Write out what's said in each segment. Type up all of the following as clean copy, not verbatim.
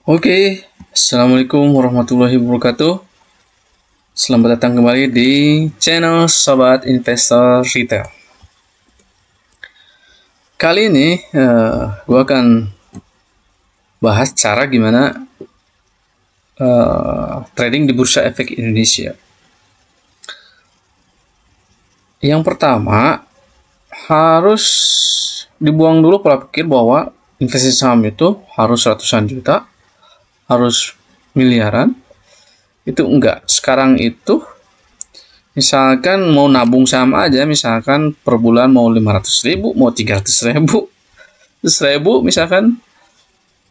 Oke, Assalamualaikum warahmatullahi wabarakatuh. Selamat datang kembali di channel Sobat Investor Retail. Kali ini gue akan bahas cara gimana trading di Bursa Efek Indonesia. Yang pertama, harus dibuang dulu pola pikir bahwa investasi saham itu harus ratusan juta, harus miliaran. Itu enggak. Sekarang itu misalkan mau nabung saham aja, misalkan per bulan mau 500.000, mau 300.000, 100.000 misalkan,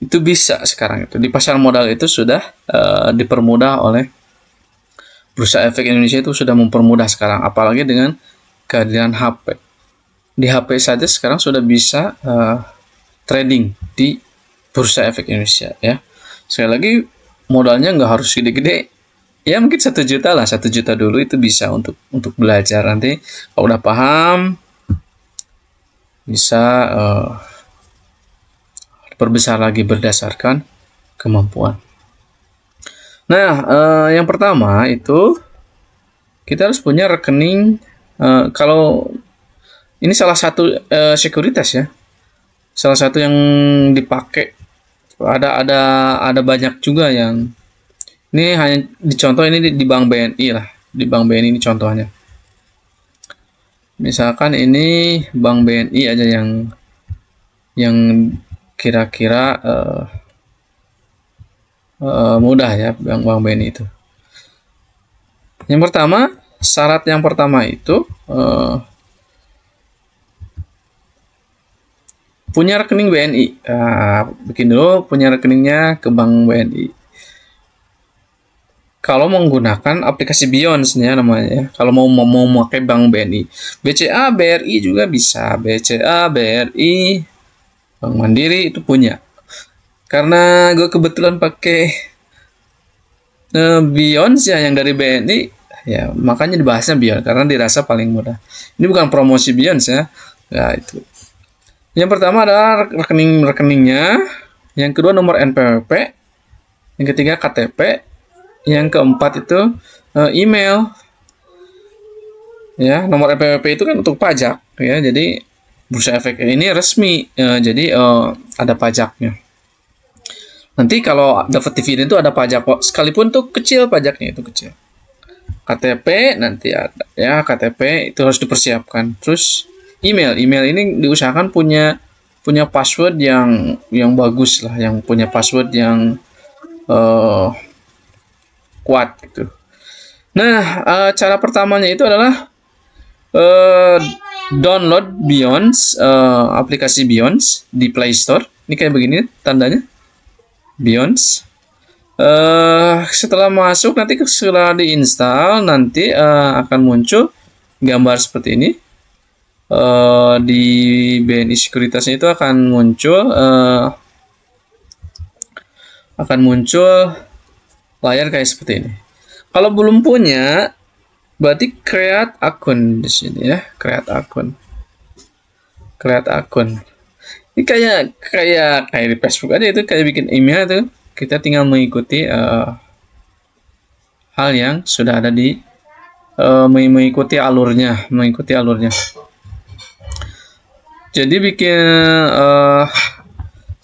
itu bisa sekarang. Itu di pasar modal itu sudah dipermudah oleh Bursa Efek Indonesia. Itu sudah mempermudah sekarang, apalagi dengan kehadiran HP. Di HP saja sekarang sudah bisa trading di Bursa Efek Indonesia, ya. Sekali lagi, modalnya nggak harus gede-gede, ya mungkin 1 juta lah, 1 juta dulu itu bisa untuk belajar. Nanti kalau udah paham bisa perbesar lagi berdasarkan kemampuan. Nah, yang pertama itu kita harus punya rekening. Kalau ini salah satu sekuritas, ya, salah satu yang dipakai. Ada banyak juga yang ini hanya dicontoh, ini di Bank BNI lah, di Bank BNI ini contohnya. Misalkan ini Bank BNI aja yang kira-kira mudah, ya, Bank BNI itu. Yang pertama, syarat yang pertama itu punya rekening BNI. Bikin dulu punya rekeningnya ke Bank BNI. Kalau menggunakan aplikasi Beyond, ya namanya, ya. Kalau mau pakai Bank BNI, BCA, BRI juga bisa. BCA, BRI, Bank Mandiri itu punya. Karena gue kebetulan pakai Beyond, ya, yang dari BNI, ya makanya dibahasnya Beyond karena dirasa paling mudah. Ini bukan promosi Beyond, ya. Ya itu. Yang pertama adalah rekeningnya, yang kedua nomor NPWP, yang ketiga KTP, yang keempat itu email, ya. Nomor NPWP itu kan untuk pajak, ya, jadi Bursa Efek ini resmi, jadi ada pajaknya. Nanti kalau dapat dividen itu ada pajak kok, sekalipun tuh kecil, pajaknya itu kecil. KTP nanti ada, ya, KTP itu harus dipersiapkan. Terus email ini diusahakan punya password yang bagus lah, yang punya password yang kuat gitu. Nah, cara pertamanya itu adalah download Beyond, aplikasi Beyond di Play Store. Ini kayak begini tandanya, Beyond. Setelah masuk, nanti setelah diinstal, nanti akan muncul gambar seperti ini. Di BNI Sekuritasnya itu akan muncul layar kayak seperti ini. Kalau belum punya, berarti create akun di sini, ya, create akun. Ini kayak di Facebook aja, itu kayak bikin email tuh. Kita tinggal mengikuti hal yang sudah ada di mengikuti alurnya. Jadi bikin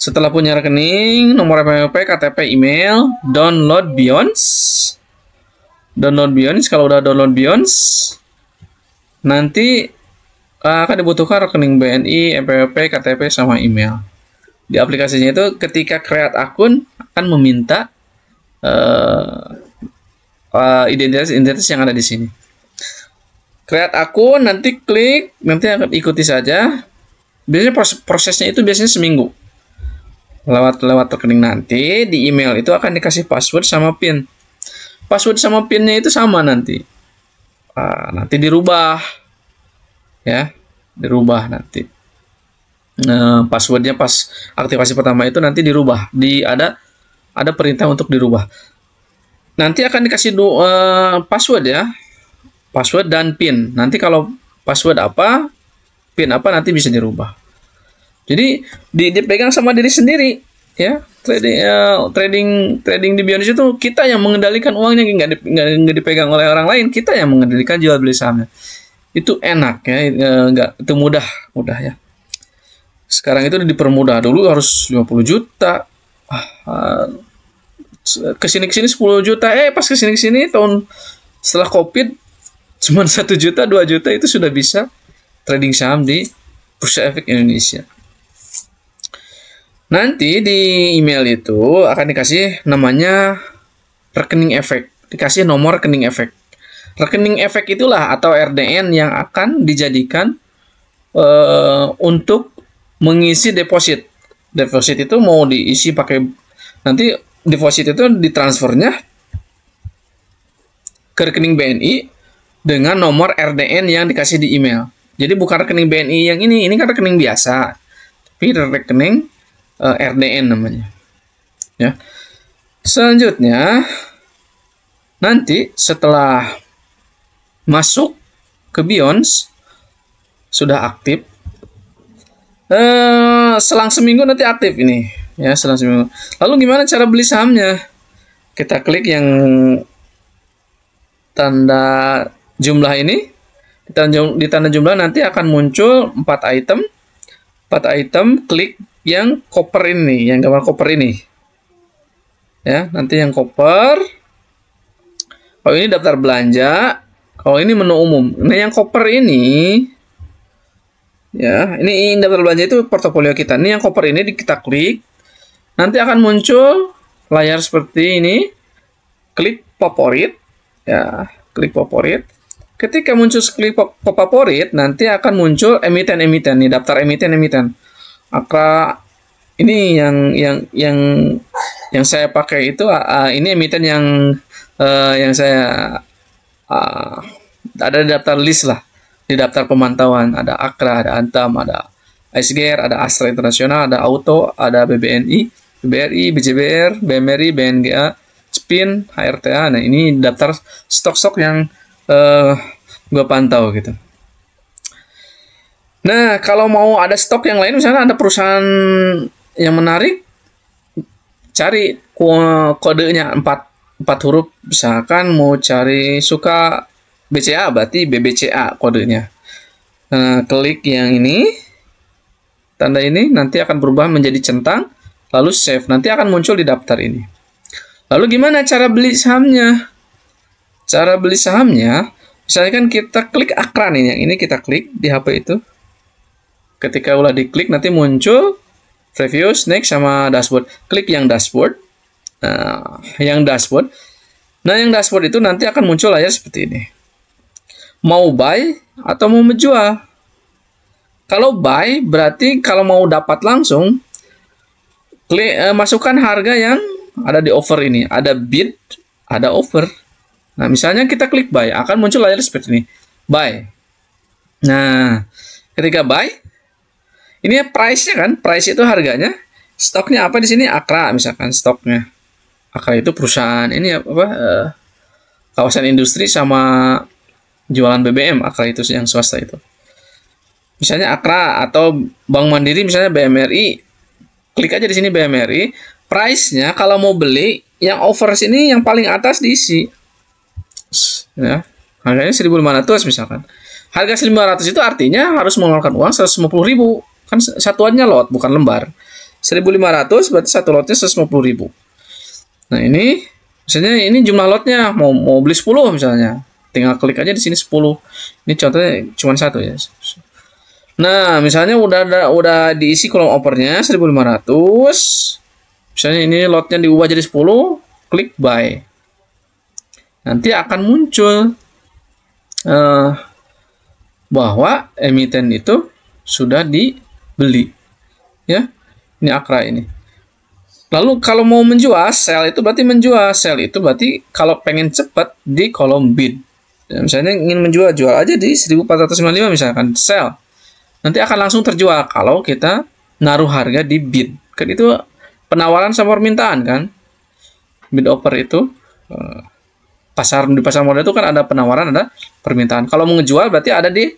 setelah punya rekening, nomor NPWP, KTP, email, download Beyond. Kalau udah download Beyond, nanti akan dibutuhkan rekening BNI, NPWP, KTP, sama email. Di aplikasinya itu ketika create akun akan meminta identitas yang ada di sini. Create akun, nanti klik, nanti akan ikuti saja. Biasanya prosesnya itu biasanya seminggu. Lewat rekening, nanti di email itu akan dikasih password sama PIN. Password sama PIN-nya itu sama nanti. Nanti dirubah, ya, nanti. Passwordnya pas aktivasi pertama itu nanti dirubah. Ada perintah untuk dirubah. Nanti akan dikasih password, ya, password dan PIN. Nanti kalau password apa, PIN apa, nanti bisa dirubah. Jadi dipegang sama diri sendiri, ya. Trading di Bionis itu kita yang mengendalikan uangnya, nggak dipegang oleh orang lain, kita yang mengendalikan jual beli sahamnya. Itu enak ya, nggak itu mudah ya. Sekarang itu dipermudah, dulu harus 50 juta, kesini 10 juta, pas kesini tahun setelah COVID cuma 1 juta 2 juta itu sudah bisa trading saham di Bursa Efek Indonesia. Nanti di email itu akan dikasih namanya rekening efek, dikasih nomor rekening efek. Rekening efek itulah atau RDN yang akan dijadikan untuk mengisi deposit. Deposit itu mau diisi pakai, nanti deposit itu ditransfernya ke rekening BNI dengan nomor RDN yang dikasih di email. Jadi bukan rekening BNI yang ini kan rekening biasa, tapi rekening RDN namanya. Ya. Selanjutnya nanti setelah masuk ke Beyond sudah aktif, selang seminggu nanti aktif ini, ya selang seminggu. Lalu gimana cara beli sahamnya? Kita klik yang tanda jumlah ini, di tanda jumlah nanti akan muncul 4 item. 4 item, klik yang koper ini, yang gambar koper ini. Ya, nanti yang koper. Kalau ini daftar belanja, kalau ini menu umum. Nah, yang koper ini, ya, ini daftar belanja itu portofolio kita. Ini yang koper ini kita klik, nanti akan muncul layar seperti ini. Klik favorit, ya, klik favorit. Ketika muncul klik favorit, nanti akan muncul emiten-emiten nih, daftar emiten-emiten. Akra ini yang saya pakai itu ini emiten yang saya ada di daftar list lah, di daftar pemantauan. Ada Akra, ada Antam, ada ISGR, ada Astra Internasional, ada Auto, ada BBNI, BBRI, BJBR, BMRI, BNGA, SPIN, HRTA. Nah, ini daftar stok-stok yang gue pantau gitu. Nah, kalau mau ada stok yang lain, misalnya ada perusahaan yang menarik, cari kodenya 4 huruf. Misalkan mau cari suka BCA, berarti BBCA kodenya. Nah, klik yang ini, tanda ini, nanti akan berubah menjadi centang, lalu save. Nanti akan muncul di daftar ini. Lalu gimana cara beli sahamnya? Cara beli sahamnya, misalnya kan kita klik Akra nih, yang ini kita klik di HP itu. Ketika udah diklik nanti muncul previews, next sama dashboard. Klik yang dashboard. Nah, yang dashboard. Nah, yang dashboard itu nanti akan muncul layar seperti ini. Mau buy atau mau menjual. Kalau buy berarti kalau mau dapat langsung, klik masukkan harga yang ada di offer ini. Ada bid, ada offer. Nah, misalnya kita klik buy, akan muncul layar seperti ini. Buy. Nah, ketika buy, ini price-nya kan, price itu harganya. Stoknya apa di sini? Akra misalkan stoknya. Akra itu perusahaan ini apa? Kawasan industri sama jualan BBM. Akra itu yang swasta itu. Misalnya Akra atau Bank Mandiri misalnya BMRI. Klik aja di sini BMRI. Price-nya kalau mau beli yang offer sini yang paling atas diisi. Ya, harganya 1.500 misalkan. Harga 1.500 itu artinya harus mengeluarkan uang 150.000. Kan satuannya lot, bukan lembar. 1.500 berarti satu lotnya 150.000. Nah, ini misalnya ini jumlah lotnya, mau beli 10 misalnya. Tinggal klik aja di sini 10. Ini contohnya cuma satu ya. Nah, misalnya udah diisi kolom offernya 1.500. Misalnya ini lotnya diubah jadi 10, klik buy. Nanti akan muncul bahwa emiten itu sudah dibeli. Ya, ini Akra ini. Lalu kalau mau menjual, sell itu berarti menjual. Sell itu berarti kalau pengen cepat di kolom bid. Ya, misalnya ingin menjual, jual aja di 1.455 misalkan, sell. Nanti akan langsung terjual kalau kita naruh harga di bid. Kan itu penawaran sama permintaan kan. Bid offer itu di pasar modal itu kan ada penawaran, ada permintaan. Kalau mau ngejual berarti ada di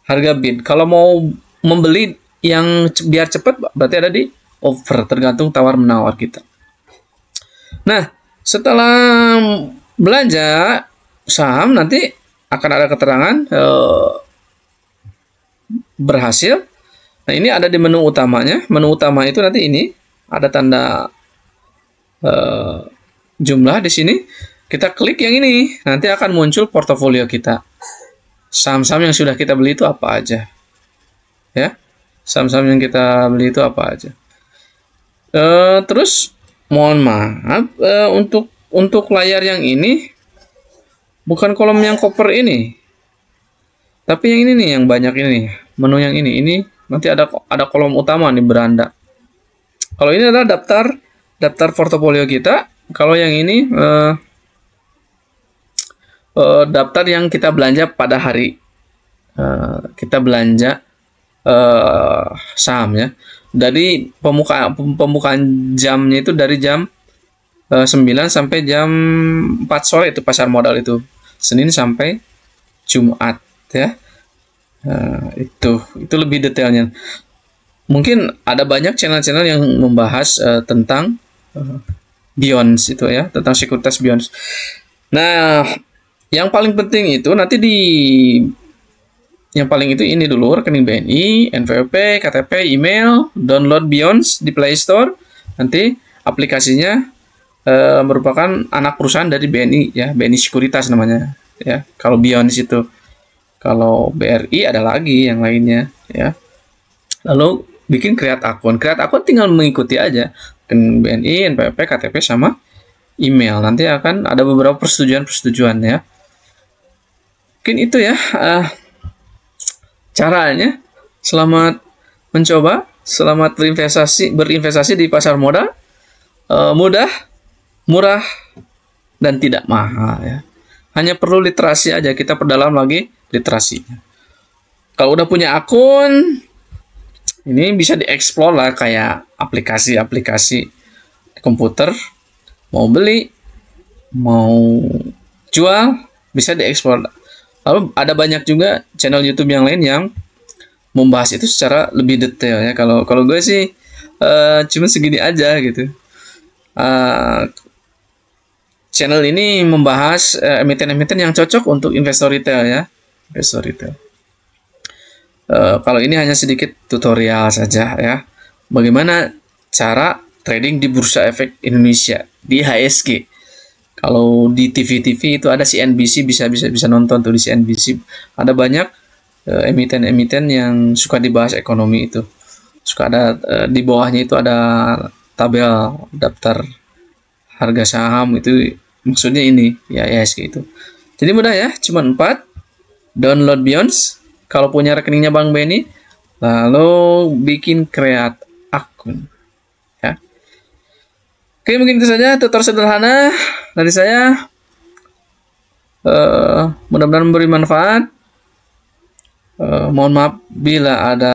harga bid. Kalau mau membeli yang biar cepat berarti ada di offer, tergantung tawar-menawar kita. Nah, setelah belanja saham nanti akan ada keterangan berhasil. Nah, ini ada di menu utamanya. Menu utama itu nanti ini ada tanda jumlah di sini. Kita klik yang ini, nanti akan muncul portofolio kita. Saham-saham yang sudah kita beli itu apa aja, ya? Saham-saham yang kita beli itu apa aja. Terus mohon maaf, untuk layar yang ini bukan kolom yang koper ini, tapi yang ini nih, yang banyak ini, menu yang ini nanti ada kolom utama nih, beranda. Kalau ini adalah daftar portofolio kita. Kalau yang ini daftar yang kita belanja pada hari kita belanja saham, ya. Dari pembukaan jamnya itu dari jam 9 sampai jam 4 sore itu pasar modal itu, Senin sampai Jumat, ya. Itu lebih detailnya. Mungkin ada banyak channel-channel yang membahas tentang Beyond itu, ya, tentang sekuritas Beyond. Nah, yang paling penting itu nanti yang paling itu ini dulu, rekening BNI, NPWP, KTP, email, download Beyond di Play Store. Nanti aplikasinya merupakan anak perusahaan dari BNI, ya, BNI Sekuritas namanya, ya. Kalau Beyond itu, kalau BRI ada lagi yang lainnya, ya. Lalu bikin create akun tinggal mengikuti aja rekening BNI, NPWP, KTP sama email. Nanti akan ada beberapa persetujuan, ya. Mungkin itu, ya, caranya. Selamat mencoba, selamat berinvestasi di pasar modal. Mudah, murah, dan tidak mahal, ya. Hanya perlu literasi aja, kita perdalam lagi literasinya. Kalau udah punya akun, ini bisa dieksplor lah, kayak aplikasi-aplikasi komputer, mau beli, mau jual, bisa dieksplor. Lalu ada banyak juga channel YouTube yang lain yang membahas itu secara lebih detail, ya. Kalau gue sih cuma segini aja gitu. Channel ini membahas emiten-emiten yang cocok untuk investor retail, ya. Investor retail. Kalau ini hanya sedikit tutorial saja, ya. Bagaimana cara trading di Bursa Efek Indonesia di HSG. Kalau di TV-TV itu ada CNBC, bisa nonton tuh di CNBC. Ada banyak emiten-emiten yang suka dibahas ekonomi itu. Suka ada di bawahnya itu ada tabel daftar harga saham itu, maksudnya ini, ya, IHSG itu. Jadi mudah, ya, cuma 4. Download Beyond kalau punya rekeningnya Bank BNI, lalu bikin create akun, ya. Oke, mungkin itu saja tutor sederhana dari saya. Mudah-mudahan memberi manfaat. Mohon maaf bila ada